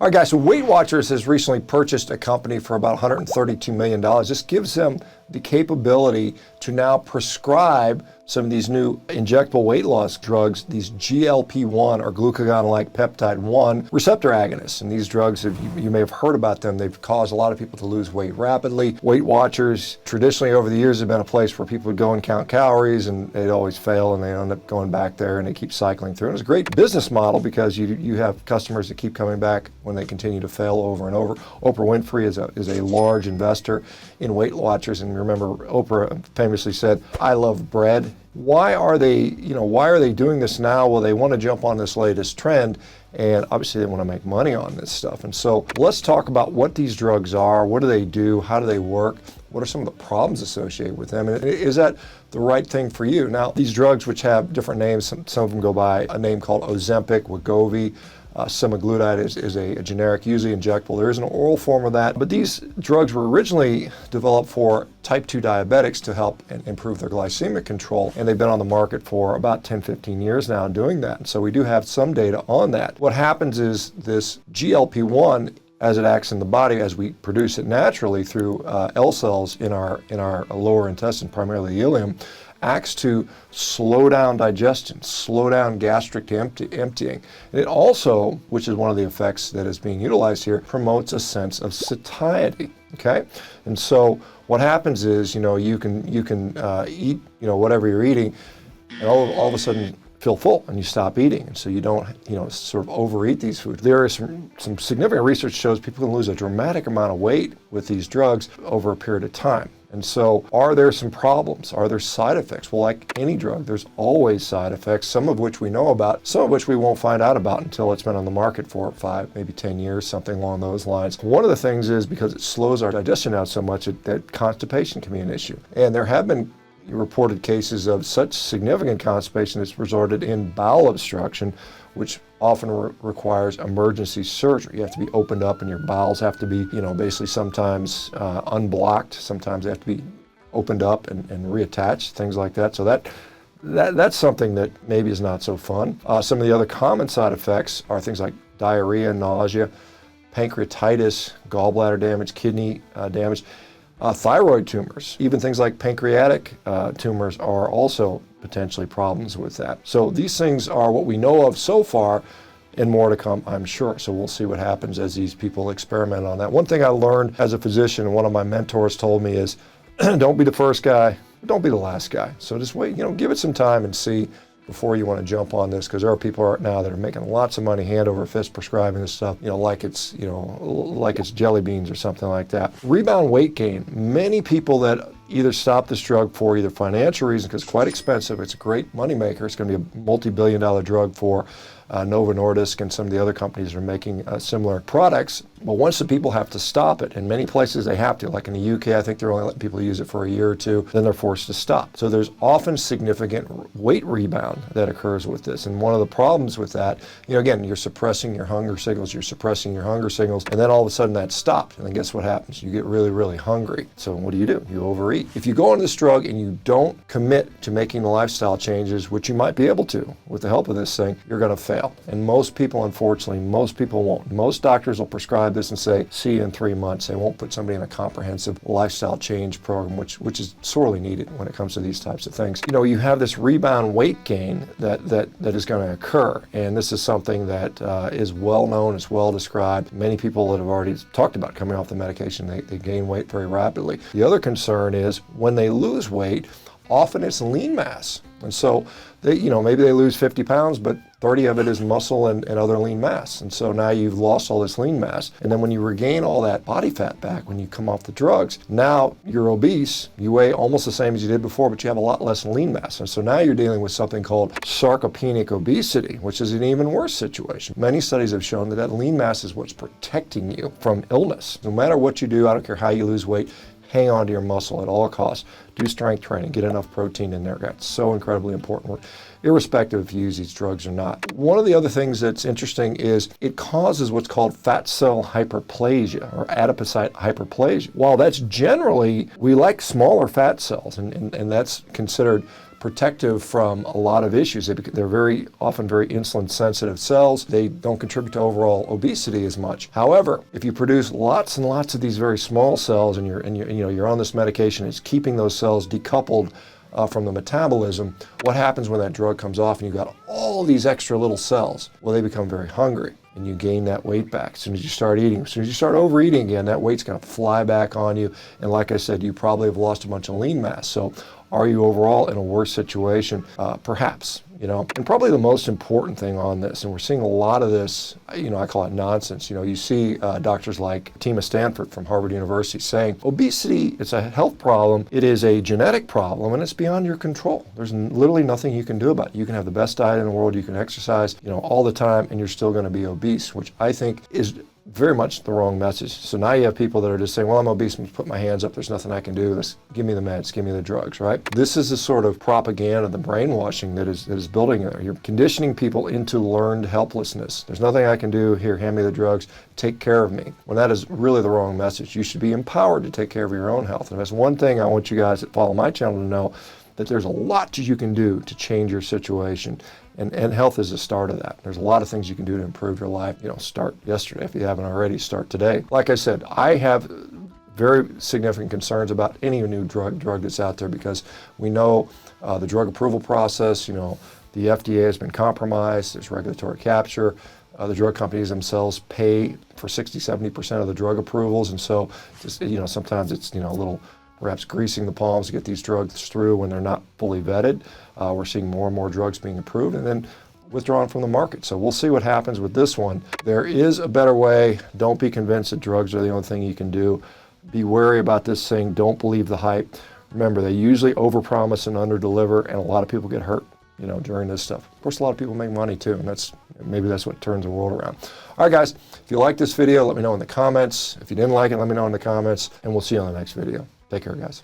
All right, guys, so Weight Watchers has recently purchased a company for about $132 million. This gives them the capability to now prescribe some of these new injectable weight loss drugs, these GLP-1 or glucagon-like peptide 1 receptor agonists. And these drugs, you may have heard about them, they've caused a lot of people to lose weight rapidly. Weight Watchers traditionally over the years have been a place where people would go and count calories and they'd always fail and they end up going back there and they keep cycling through. And it's a great business model because you have customers that keep coming back when they continue to fail over and over. Oprah Winfrey is a large investor in Weight Watchers, and remember Oprah famously said, "I love bread." Why are they doing this now? Well, they want to jump on this latest trend, and obviously they want to make money on this stuff. And so let's talk about what these drugs are, what do they do, how do they work, what are some of the problems associated with them, and is that the right thing for you? Now, these drugs, which have different names, some of them go by a name called Ozempic, Wegovy, semaglutide is a generic, usually injectable. There is an oral form of that, but these drugs were originally developed for type 2 diabetics to help improve their glycemic control, and they've been on the market for about 10, 15 years now doing that. And so we do have some data on that. What happens is this GLP-1, as it acts in the body, as we produce it naturally through L cells in our lower intestine, primarily the ileum, acts to slow down digestion, slow down gastric emptying. And it also, which is one of the effects that is being utilized here, promotes a sense of satiety. Okay, and so what happens is, you can eat, whatever you're eating, and all of a sudden feel full and you stop eating, and so you don't sort of overeat these foods. There is some significant research shows people can lose a dramatic amount of weight with these drugs over a period of time. And so are there some problems? Are there side effects? Well, like any drug, there's always side effects, some of which we know about, some of which we won't find out about until it's been on the market for 5, maybe 10 years, something along those lines. One of the things is because it slows our digestion out so much that constipation can be an issue. And there have been reported cases of such significant constipation that's resulted in bowel obstruction, which often requires emergency surgery. You have to be opened up and your bowels have to be, basically sometimes unblocked. Sometimes they have to be opened up and reattached, things like that. So that's something that maybe is not so fun. Some of the other common side effects are things like diarrhea, nausea, pancreatitis, gallbladder damage, kidney damage. Thyroid tumors, even things like pancreatic tumors are also potentially problems with that. So these things are what we know of so far, and more to come, I'm sure. So we'll see what happens as these people experiment on that. One thing I learned as a physician, and one of my mentors told me is, don't be the first guy, don't be the last guy. So just wait, give it some time and see before you want to jump on this, because there are people right now that are making lots of money hand over fist prescribing this stuff, like it's jelly beans or something like that. Rebound weight gain. Many people that either stop this drug for either financial reasons, because it's quite expensive, it's a great moneymaker, it's going to be a multi-billion-dollar drug for Novo Nordisk and some of the other companies that are making similar products. But once the people have to stop it, in many places they have to, like in the UK, I think they're only letting people use it for a year or two, then they're forced to stop. So there's often significant weight rebound that occurs with this. And one of the problems with that, again, you're suppressing your hunger signals, and then all of a sudden that stops. And then guess what happens? You get really, really hungry. So what do? You overeat. If you go on this drug and you don't commit to making the lifestyle changes, which you might be able to with the help of this thing, you're going to fail. And most people, unfortunately, won't. Most doctors will prescribe this and say, see you in 3 months. They won't put somebody in a comprehensive lifestyle change program, which is sorely needed when it comes to these types of things. You have this rebound weight gain that is going to occur. And this is something that is well known, it's well described. Many people that have already talked about coming off the medication, they gain weight very rapidly. The other concern is when they lose weight, often it's lean mass. And so maybe they lose 50 pounds, but 30 of it is muscle and other lean mass. And so now you've lost all this lean mass. And then when you regain all that body fat back, when you come off the drugs, now you're obese, you weigh almost the same as you did before, but you have a lot less lean mass. And so now you're dealing with something called sarcopenic obesity, which is an even worse situation. Many studies have shown that lean mass is what's protecting you from illness. No matter what you do, I don't care how you lose weight, hang on to your muscle at all costs. Do strength training, get enough protein in there. That's so incredibly important, irrespective if you use these drugs or not. One of the other things that's interesting is it causes what's called fat cell hyperplasia or adipocyte hyperplasia. While that's generally, we like smaller fat cells, and that's considered protective from a lot of issues. They're very often very insulin sensitive cells. They don't contribute to overall obesity as much. However, if you produce lots and lots of these very small cells and you're on this medication, it's keeping those cells decoupled from the metabolism, what happens when that drug comes off and you've got all these extra little cells? Well, they become very hungry and you gain that weight back. As soon as you start eating, as soon as you start overeating again, that weight's going to fly back on you. And like I said, you probably have lost a bunch of lean mass. So are you overall in a worse situation? Perhaps. And probably the most important thing on this, and we're seeing a lot of this, I call it nonsense. You see doctors like Tima Stanford from Harvard University saying, obesity, it's a health problem, it is a genetic problem, and it's beyond your control. There's literally nothing you can do about it. You can have the best diet in the world, you can exercise, all the time, and you're still going to be obese, which I think is very much the wrong message. So now you have people that are just saying, well, I'm obese, I'm just put my hands up, there's nothing I can do, give me the meds, give me the drugs, right? This is the sort of propaganda, the brainwashing that is building there. You're conditioning people into learned helplessness. There's nothing I can do, here, hand me the drugs, take care of me. When that is really the wrong message. You should be empowered to take care of your own health. And that's one thing I want you guys that follow my channel to know, that there's a lot you can do to change your situation. And health is the start of that. There's a lot of things you can do to improve your life. Start yesterday. If you haven't already, start today. Like I said, I have very significant concerns about any new drug that's out there because we know the drug approval process, the FDA has been compromised, there's regulatory capture. The drug companies themselves pay for 60-70% of the drug approvals. And so just, sometimes it's, a little perhaps greasing the palms to get these drugs through when they're not fully vetted. We're seeing more and more drugs being approved and then withdrawn from the market. So we'll see what happens with this one. There is a better way. Don't be convinced that drugs are the only thing you can do. Be wary about this thing. Don't believe the hype. Remember, they usually overpromise and underdeliver, and a lot of people get hurt, during this stuff. Of course, a lot of people make money too, and maybe that's what turns the world around. All right, guys, if you like this video, let me know in the comments. If you didn't like it, let me know in the comments, and we'll see you on the next video. Take care, guys.